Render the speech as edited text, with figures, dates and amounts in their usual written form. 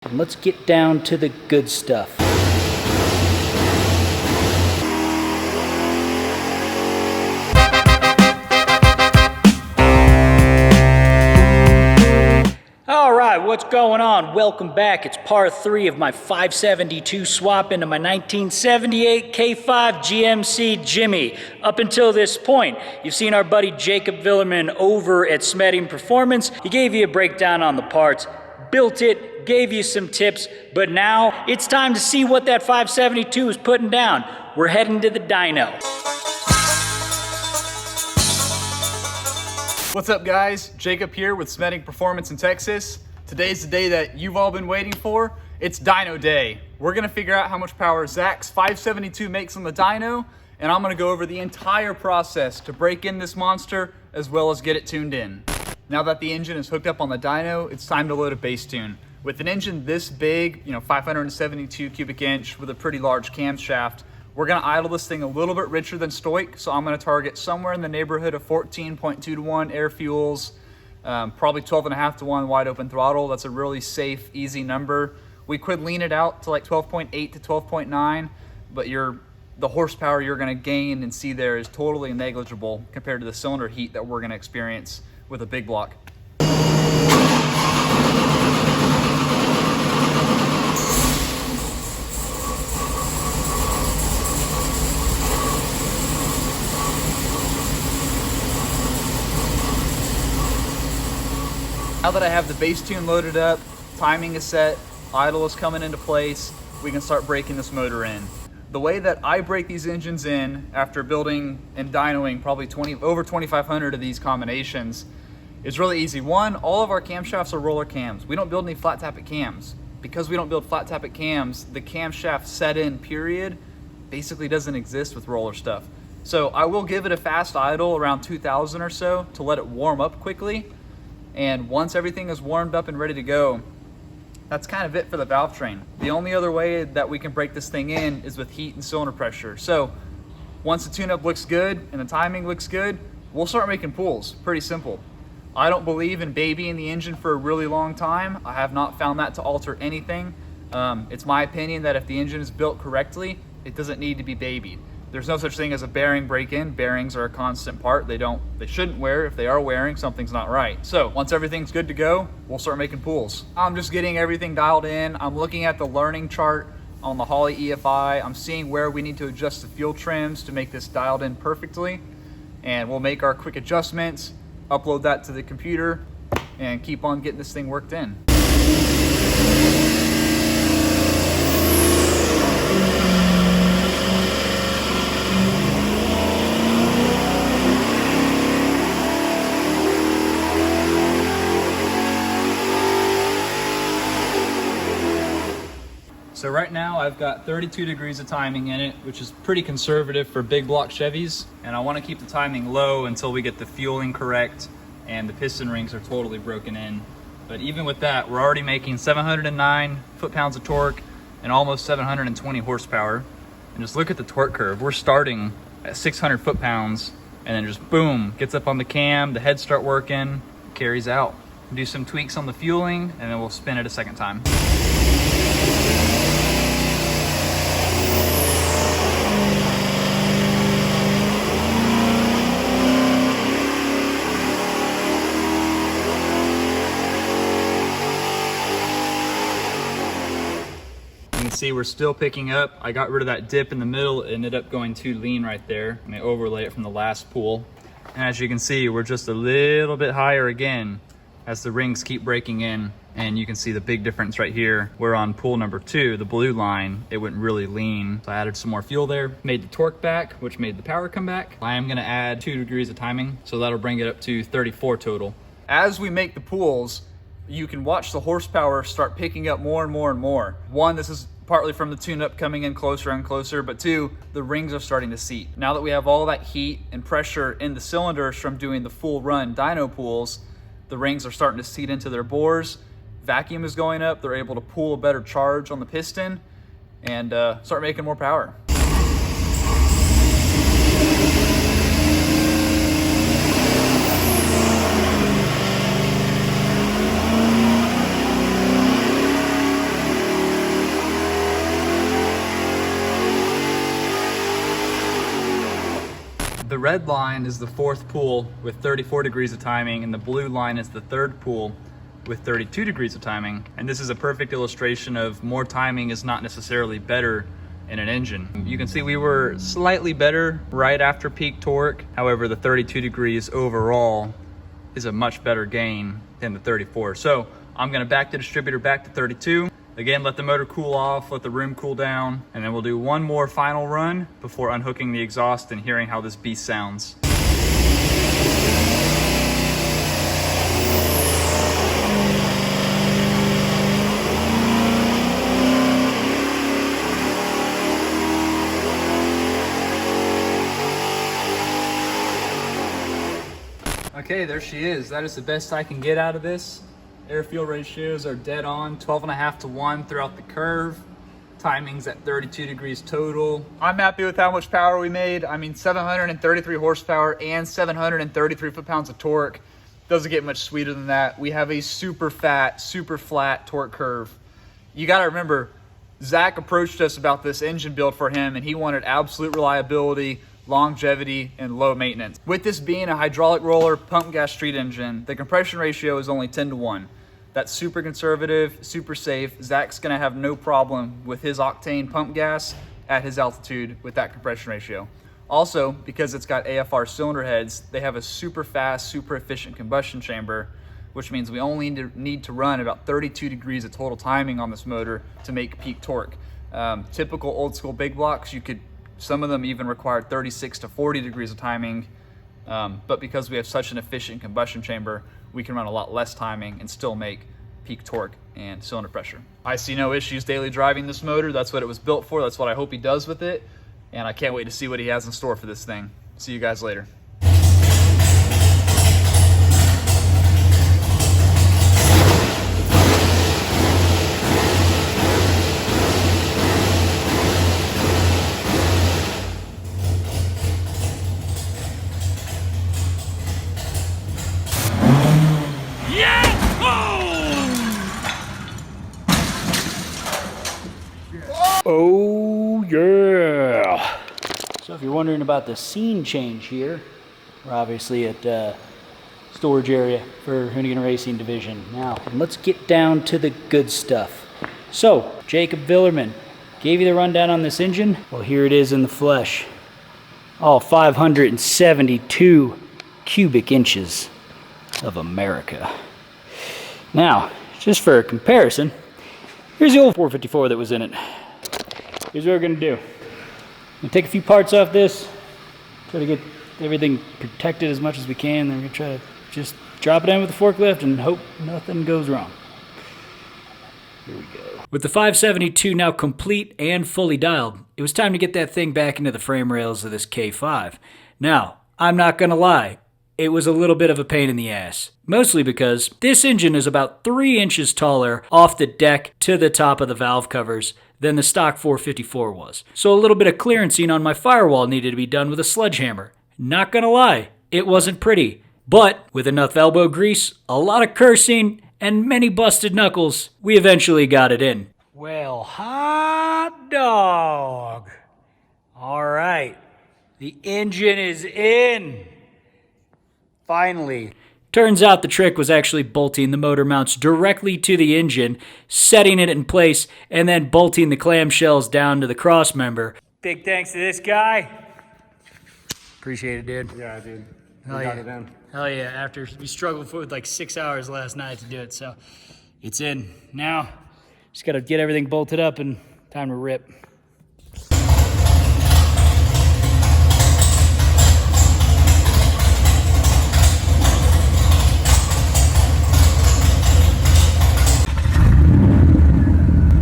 And let's get down to the good stuff. All right, what's going on? Welcome back. It's part 3 of my 572 swap into my 1978 K5 GMC Jimmy. Up until this point, you've seen our buddy Jacob Villerman over at Smeding Performance. He gave you a breakdown on the parts, built it, gave you some tips, but now it's time to see what that 572 is putting down. We're heading to the dyno. What's up guys, Jacob here with Smeding Performance in Texas. Today's the day that you've all been waiting for. It's dyno day. We're gonna figure out how much power Zach's 572 makes on the dyno, and I'm gonna go over the entire process to break in this monster as well as get it tuned in. Now that the engine is hooked up on the dyno, it's time to load a base tune. With an engine this big, 572 cubic inch with a pretty large camshaft, we're gonna idle this thing a little bit richer than stoic, so I'm gonna target somewhere in the neighborhood of 14.2 to 1 air fuels, probably 12.5 to 1 wide open throttle. That's a really safe, easy number. We could lean it out to like 12.8 to 12.9, but the horsepower you're gonna gain and see there is totally negligible compared to the cylinder heat that we're gonna experience with a big block. Now that I have the base tune loaded up, timing is set, idle is coming into place, we can start breaking this motor in. The way that I break these engines in after building and dynoing probably over 2,500 of these combinations is really easy. One, all of our camshafts are roller cams. We don't build any flat tappet cams. Because we don't build flat tappet cams, the camshaft set in period basically doesn't exist with roller stuff. So I will give it a fast idle around 2,000 or so to let it warm up quickly. And once everything is warmed up and ready to go, that's kind of it for the valve train. The only other way that we can break this thing in is with heat and cylinder pressure. So once the tune-up looks good and the timing looks good, we'll start making pulls. Pretty simple. I don't believe in babying the engine for a really long time. I have not found that to alter anything. It's my opinion that if the engine is built correctly, it doesn't need to be babied. There's no such thing as a bearing break-in. Bearings are a constant part. They shouldn't wear. If they are wearing, something's not right. So once everything's good to go, we'll start making pulls. I'm just getting everything dialed in. I'm looking at the learning chart on the Holley EFI. I'm seeing where we need to adjust the fuel trims to make this dialed in perfectly. And we'll make our quick adjustments, upload that to the computer, and keep on getting this thing worked in. So right now I've got 32 degrees of timing in it, which is pretty conservative for big block Chevys. And I want to keep the timing low until we get the fueling correct and the piston rings are totally broken in. But even with that, we're already making 709 foot-pounds of torque and almost 720 horsepower. And just look at the torque curve. We're starting at 600 foot-pounds and then just boom, gets up on the cam, the heads start working, carries out. Do some tweaks on the fueling and then we'll spin it a second time. You can see we're still picking up. I got rid of that dip in the middle. It ended up going too lean right there. And I overlay it from the last pull. And as you can see, we're just a little bit higher again as the rings keep breaking in. And you can see the big difference right here. We're on pull number 2, the blue line. It went really lean. So I added some more fuel there, made the torque back, which made the power come back. I am gonna add 2 degrees of timing. So that'll bring it up to 34 total. As we make the pulls, you can watch the horsepower start picking up more and more and more. One, this is partly from the tune-up coming in closer and closer, but 2, the rings are starting to seat. Now that we have all that heat and pressure in the cylinders from doing the full run dyno pulls, the rings are starting to seat into their bores. Vacuum is going up. They're able to pull a better charge on the piston and start making more power. red line is the fourth pool with 34 degrees of timing, and the blue line is the third pool with 32 degrees of timing. And this is a perfect illustration of more timing is not necessarily better in an engine. You can see we were slightly better right after peak torque. However, the 32 degrees overall is a much better gain than the 34. So I'm gonna back the distributor back to 32. Again, let the motor cool off, let the room cool down, and then we'll do one more final run before unhooking the exhaust and hearing how this beast sounds. Okay, there she is. That is the best I can get out of this. Air-fuel ratios are dead on, 12.5 to 1 throughout the curve. Timing's at 32 degrees total. I'm happy with how much power we made. I mean, 733 horsepower and 733 foot-pounds of torque. Doesn't get much sweeter than that. We have a super fat, super flat torque curve. You gotta remember, Zach approached us about this engine build for him, and he wanted absolute reliability, longevity, and low maintenance. With this being a hydraulic roller pump gas street engine, the compression ratio is only 10 to 1. That's super conservative, super safe. Zach's gonna have no problem with his octane pump gas at his altitude with that compression ratio. Also, because it's got AFR cylinder heads, they have a super fast, super efficient combustion chamber, which means we only need to run about 32 degrees of total timing on this motor to make peak torque. Typical old school big blocks, some of them even require 36 to 40 degrees of timing, but because we have such an efficient combustion chamber, we can run a lot less timing and still make peak torque and cylinder pressure. I see no issues daily driving this motor. That's what it was built for. That's what I hope he does with it. And I can't wait to see what he has in store for this thing. See you guys later. Oh yeah! So if you're wondering about the scene change here, we're obviously at storage area for Hoonigan Racing Division. Now, let's get down to the good stuff. So, Jacob Villerman gave you the rundown on this engine. Well, here it is in the flesh. All 572 cubic inches of America. Now, just for a comparison, here's the old 454 that was in it. Here's what we're gonna do. We'll take a few parts off this, try to get everything protected as much as we can, then we're gonna try to just drop it in with the forklift and hope nothing goes wrong. Here we go. With the 572 now complete and fully dialed, it was time to get that thing back into the frame rails of this K5. Now, I'm not gonna lie, it was a little bit of a pain in the ass. Mostly because this engine is about 3 inches taller off the deck to the top of the valve covers than the stock 454 was. So a little bit of clearancing on my firewall needed to be done with a sledgehammer. Not gonna lie, it wasn't pretty. But with enough elbow grease, a lot of cursing, and many busted knuckles, we eventually got it in. Well, hot dog. All right, the engine is in. Finally. Turns out the trick was actually bolting the motor mounts directly to the engine, setting it in place, and then bolting the clamshells down to the cross member. Big thanks to this guy. Appreciate it, dude. Yeah, dude. Hell We got yeah. it in. Hell yeah, after we struggled for like 6 hours last night to do it, so it's in. Now, just gotta get everything bolted up and time to rip.